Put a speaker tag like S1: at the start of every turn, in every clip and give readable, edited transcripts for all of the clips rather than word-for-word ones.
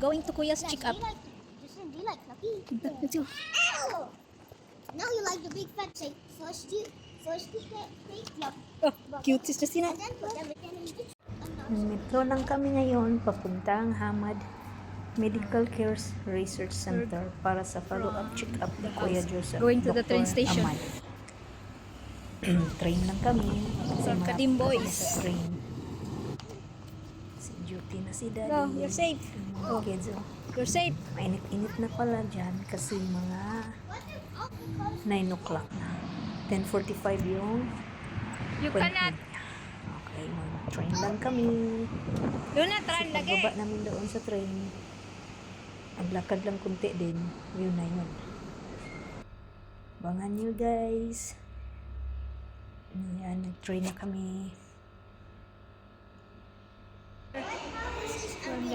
S1: going to Kuya's check-up.
S2: Justin, do you like Fluffy?
S1: Let's go.
S2: Ow! Now you like the big fat shake. First you take Fluffy.
S1: Oh, cute is Justina.
S2: And then put everything in the
S3: Metro lang kami ngayon papuntang Hamad Medical Care Research Center para sa follow-up check-up ni Kuya Joseph.
S1: Going to the train station.
S3: Amad. Train lang kami. Kasi
S1: From
S3: malapit
S1: Kadim
S3: kami
S1: Boys.
S3: sa train. Si duty na si Daddy.
S1: Go, you're safe.
S3: Yung mga kids, oh.
S1: You're safe.
S3: Mainit-init na pala dyan kasi mga 9 o'clock na. 10:45 yung
S1: You
S3: appointment
S1: cannot.
S3: niya. Okay, mag-train lang kami.
S1: Doon na, try lagi.
S3: Pagbaba namin doon sa train, naglakad lang kunti din. Yun na yun. Abangan nyo guys. Ayan, nag-train na kami.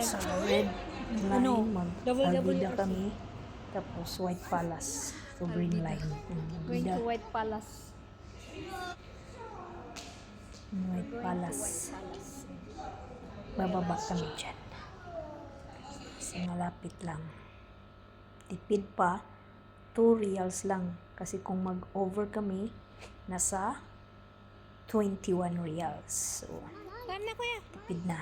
S3: Sa red line,
S1: Ano?
S3: mag-Albida
S1: WWRC.
S3: kami. Tapos White Palace to Green Line.
S1: Going
S3: Albida,
S1: to White Palace.
S3: White Palace. Bababa kami dyan. Kasi malapit lang. Tipid pa, 2 reals lang. Kasi kung mag-over kami, nasa 21 reals. So,
S1: Saan na, Kuya?
S3: tipid na.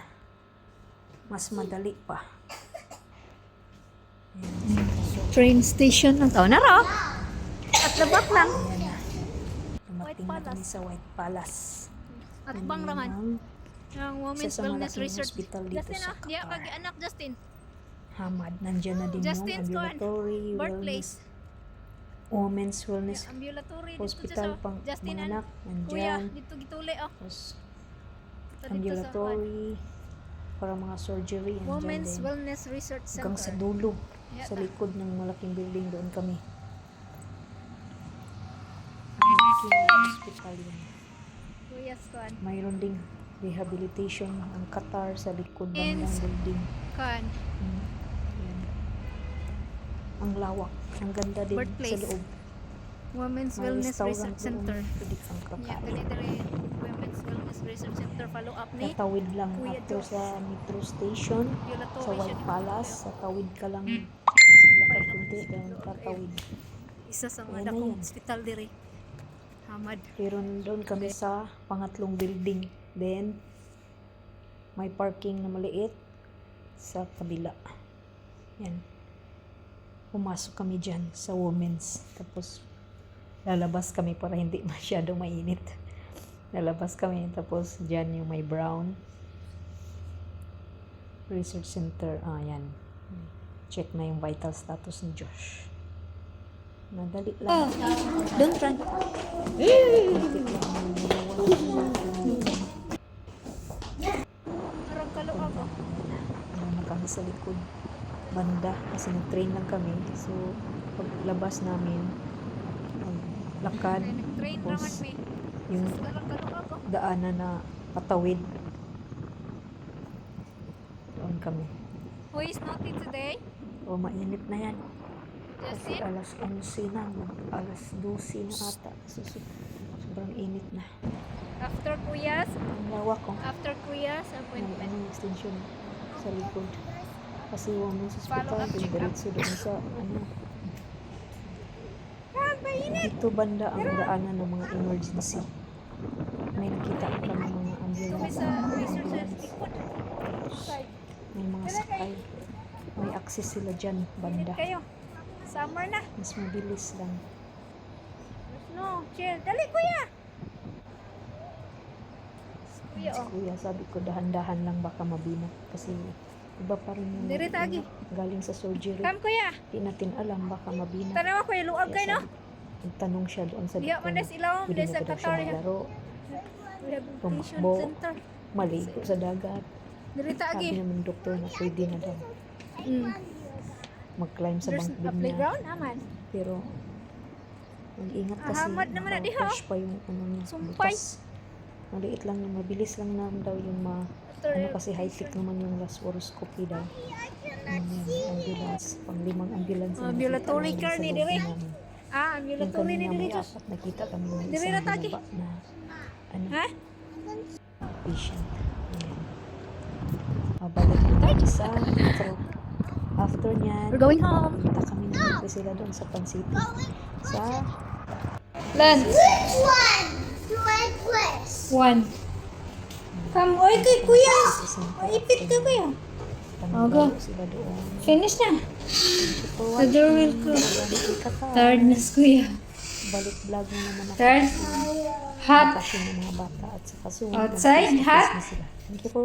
S3: Mas madali pa.
S1: Train station lang. Oh, naro. At labak lang.
S3: Ayan na.
S1: White
S3: Dumating na kami
S1: Palace.
S3: sa White Palace.
S1: At bang raman. Ang Women's
S3: Isa sa
S1: Wellness
S3: malaking
S1: Research.
S3: hospital dito
S1: Justin,
S3: sa
S1: Diya
S3: Qatar.
S1: kag anak Justin.
S3: Hamad. Nandyan na din
S1: Justin's
S3: yung ambulatory
S1: birthplace.
S3: Women's Wellness
S1: Ambulatory
S3: Hospital
S1: dito sa
S3: pang
S1: Justin
S3: mga
S1: and
S3: anak.
S1: Kuya
S3: Nandyan.
S1: dito gituli oh.
S3: Tapos
S1: Dito sa
S3: ambulatory para mga surgery. Nandyan
S1: Women's
S3: din.
S1: Wellness Research
S3: Hanggang sa
S1: Center.
S3: dulo.
S1: Yeah,
S3: Sa likod ng malaking building doon kami. Hospital yun.
S1: Kuya's kan.
S3: Mayroon ding rehabilitation ang Qatar sa likod
S1: And-
S3: bandang building.
S1: Kan.
S3: Yan. Ang lawak. Ang ganda din
S1: Birthplace.
S3: sa loob.
S1: Women's
S3: May
S1: Wellness
S3: restaurant
S1: Research Center.
S3: doon. Pwede kang
S1: Yeah,
S3: kakain.
S1: ganito Women's Wellness Research Center follow up ni
S3: Tatawid lang
S1: Kuya
S3: after
S1: Jos.
S3: sa metro station. sa
S1: ambulatory
S3: White
S1: siya.
S3: Palace. Sa tawid ka lang. Sa lakad kunti. Dahil tatawid.
S1: Isa sa
S3: Ayan
S1: mga
S3: na
S1: dakong
S3: yan.
S1: hospital diri. Hamad.
S3: Pero doon kami sa pangatlong building. Then, may parking na maliit sa kabila. Yan. Pumasok kami dyan sa women's. Tapos, lalabas kami para hindi masyado mainit. Lalabas kami. Tapos, dyan yung may brown research center. Yan. Check na yung vital status ni Josh. Madali lang.
S1: Don't run.
S3: Kunti lang ang nawawala.
S1: Parang kaluag oh.
S3: Ano na kami sa likod banda kasi nag-train lang kami. So, paglabas namin, maglakad,
S1: Nag-train
S3: tapos
S1: naman me.
S3: yung
S1: Parang kaluag oh.
S3: daanan na patawid. Doon kami.
S1: Who is naughty today?
S3: O, mainit na yan. Kasi
S1: Justin?
S3: alas 11 na, alas 12 na ata. So, sobrang init na.
S1: After Kuya's?
S3: Ang lawak ko.
S1: After Kuya's
S3: May
S1: appointment.
S3: extension sa likod. Kasi women's hospital,
S1: Follow-up
S3: yung
S1: check-up.
S3: diretso doon sa ano.
S1: Mainit!
S3: Dito banda ang daanan ng mga emergency. May nakita ko ng mga
S1: Kami
S3: ambulance.
S1: sa research sa likod. Side.
S3: May mga sakay. May access sila dyan,
S1: Mainit
S3: banda.
S1: kayo. Summer na.
S3: Mas mabilis lang.
S1: No, chill. Dali, Kuya! Kuya,
S3: Si
S1: oh.
S3: kuya, sabi ko dahan-dahan lang baka mabinat. Kasi iba pa rin yung
S1: Dire tagi.
S3: galing sa surgery.
S1: Come, Kuya.
S3: Di natin alam baka mabinat.
S1: Tanawa, Kuya. Luag kayo, no?
S3: Nagtanong siya doon sa
S1: Diya man des ilaw,
S3: pwede
S1: des
S3: na
S1: sa
S3: ba daw siya
S1: Qatar.
S3: maglaro,
S1: Rehabilitation
S3: Tumakbo.
S1: Center.
S3: maligo sa dagat.
S1: Dirita
S3: Sabi
S1: agi.
S3: naman ng doktor na pwede na daw mag-climb sa
S1: There's
S3: bunk
S1: a
S3: bed na.
S1: playground, aman.
S3: Pero mag-ingat kasi
S1: Ahamad naman na diha,
S3: fresh pa yung ano niya.
S1: Sumpay.
S3: butas. Maliit lang, mabilis lang naman daw yung
S1: After
S3: ano kasi high-tech naman yung laparoscopy daw. Ambulance, pang-limang ambulance. na
S1: Ambulatory
S3: nakita
S1: care
S3: namin
S1: ni
S3: sa
S1: dire.
S3: loob namin.
S1: Ah,
S3: Yung
S1: ambulatory ni
S3: kanina
S1: diri
S3: may
S1: Diyos.
S3: apat nakita kami ng
S1: Dire
S3: isang
S1: na tagi.
S3: binaba na ano,
S1: Ha?
S3: patient. Ayan. Mabalik na tayo sa metro. after niyan,
S1: We're going home.
S3: punta kami ng sila doon sa Pan City. Sa
S1: Lunch.
S2: Which one? The red place.
S1: One. Come, oy, kay kuya. Maipit ka kuya.
S3: Panagalo sila doon.
S1: Finish na.
S3: For
S1: The door will close. Tired na si kuya.
S3: Balik vlog mo naman ako.
S1: Tired? Hot.
S3: Passion ng mga bata at saka soon.
S1: Outside,
S3: mag-Christmas
S1: hot?
S3: na sila. Thank you for